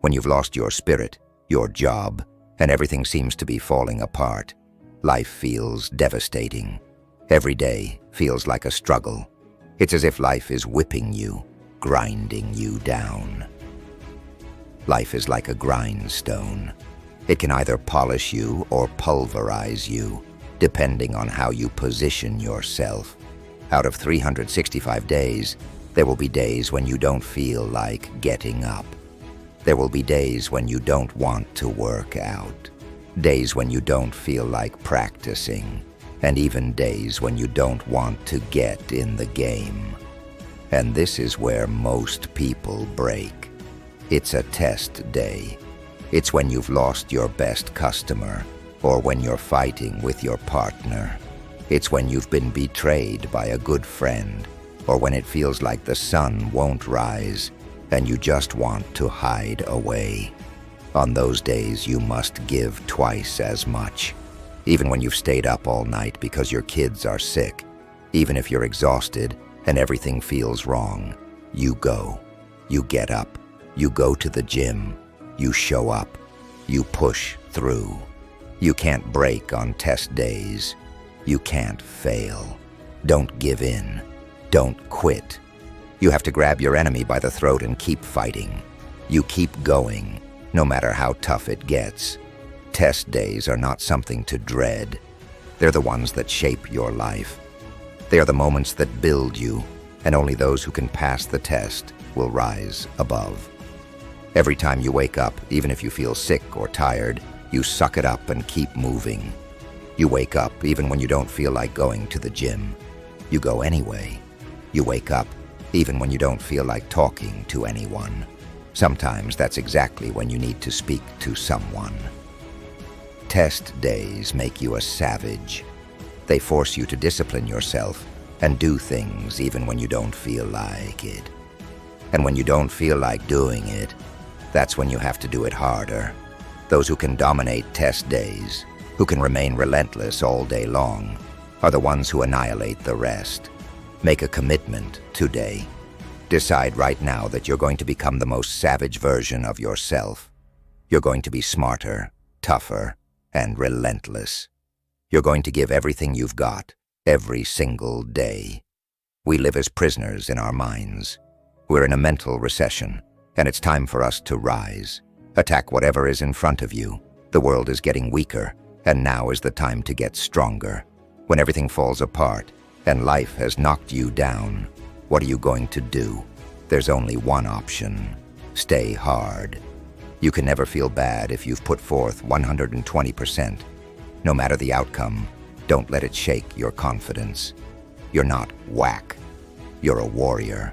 when you've lost your spirit, your job, and everything seems to be falling apart. Life feels devastating. Every day feels like a struggle. It's as if life is whipping you, grinding you down. Life is like a grindstone. It can either polish you or pulverize you, depending on how you position yourself. Out of 365 days, there will be days when you don't feel like getting up. There will be days when you don't want to work out. Days when you don't feel like practicing. And even days when you don't want to get in the game. And this is where most people break. It's a test day. It's when you've lost your best customer, or when you're fighting with your partner. It's when you've been betrayed by a good friend, or when it feels like the sun won't rise, and you just want to hide away. On those days, you must give twice as much. Even when you've stayed up all night because your kids are sick, even if you're exhausted and everything feels wrong, you go. You get up. You go to the gym. You show up. You push through. You can't break on test days. You can't fail. Don't give in. Don't quit. You have to grab your enemy by the throat and keep fighting. You keep going, no matter how tough it gets. Test days are not something to dread. They're the ones that shape your life. They are the moments that build you, and only those who can pass the test will rise above. Every time you wake up, even if you feel sick or tired, you suck it up and keep moving. You wake up even when you don't feel like going to the gym. You go anyway. You wake up even when you don't feel like talking to anyone. Sometimes that's exactly when you need to speak to someone. Test days make you a savage. They force you to discipline yourself and do things even when you don't feel like it. And when you don't feel like doing it, that's when you have to do it harder. Those who can dominate test days, who can remain relentless all day long, are the ones who annihilate the rest. Make a commitment today. Decide right now that you're going to become the most savage version of yourself. You're going to be smarter, tougher, and relentless. You're going to give everything you've got, every single day. We live as prisoners in our minds. We're in a mental recession, and it's time for us to rise. Attack whatever is in front of you. The world is getting weaker, and now is the time to get stronger. When everything falls apart, and life has knocked you down, what are you going to do? There's only one option. Stay hard. You can never feel bad if you've put forth 120%. No matter the outcome, don't let it shake your confidence. You're not whack. You're a warrior.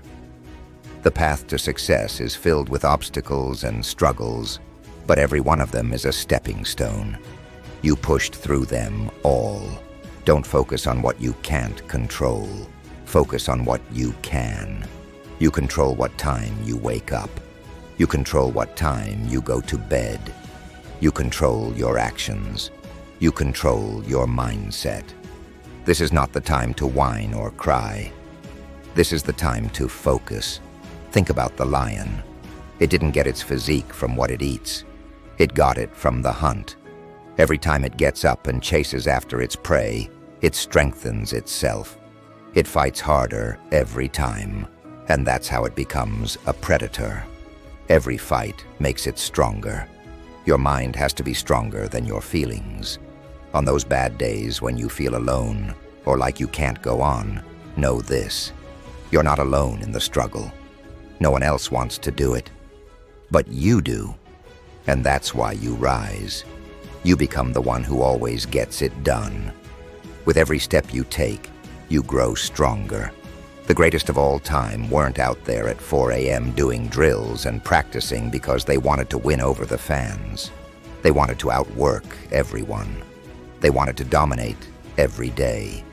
The path to success is filled with obstacles and struggles, but every one of them is a stepping stone. You pushed through them all. Don't focus on what you can't control. Focus on what you can. You control what time you wake up. You control what time you go to bed. You control your actions. You control your mindset. This is not the time to whine or cry. This is the time to focus. Think about the lion. It didn't get its physique from what it eats. It got it from the hunt. Every time it gets up and chases after its prey, it strengthens itself. It fights harder every time, and that's how it becomes a predator. Every fight makes it stronger. Your mind has to be stronger than your feelings. On those bad days when you feel alone or like you can't go on, know this. You're not alone in the struggle. No one else wants to do it. But you do. And that's why you rise. You become the one who always gets it done. With every step you take, you grow stronger. The greatest of all time weren't out there at 4 a.m. doing drills and practicing because they wanted to win over the fans. They wanted to outwork everyone. They wanted to dominate every day.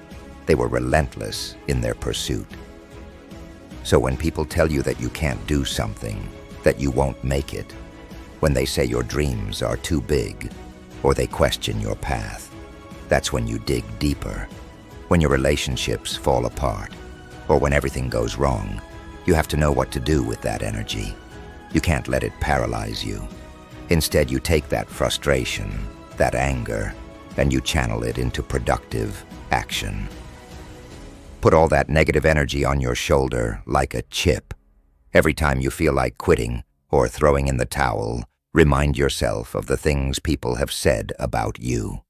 They were relentless in their pursuit. So when people tell you that you can't do something, that you won't make it, when they say your dreams are too big, or they question your path, that's when you dig deeper. When your relationships fall apart, or when everything goes wrong, you have to know what to do with that energy. You can't let it paralyze you. Instead, you take that frustration, that anger, and you channel it into productive action. Put all that negative energy on your shoulder like a chip. Every time you feel like quitting or throwing in the towel, remind yourself of the things people have said about you,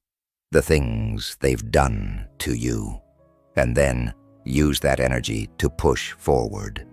the things they've done to you, and then use that energy to push forward.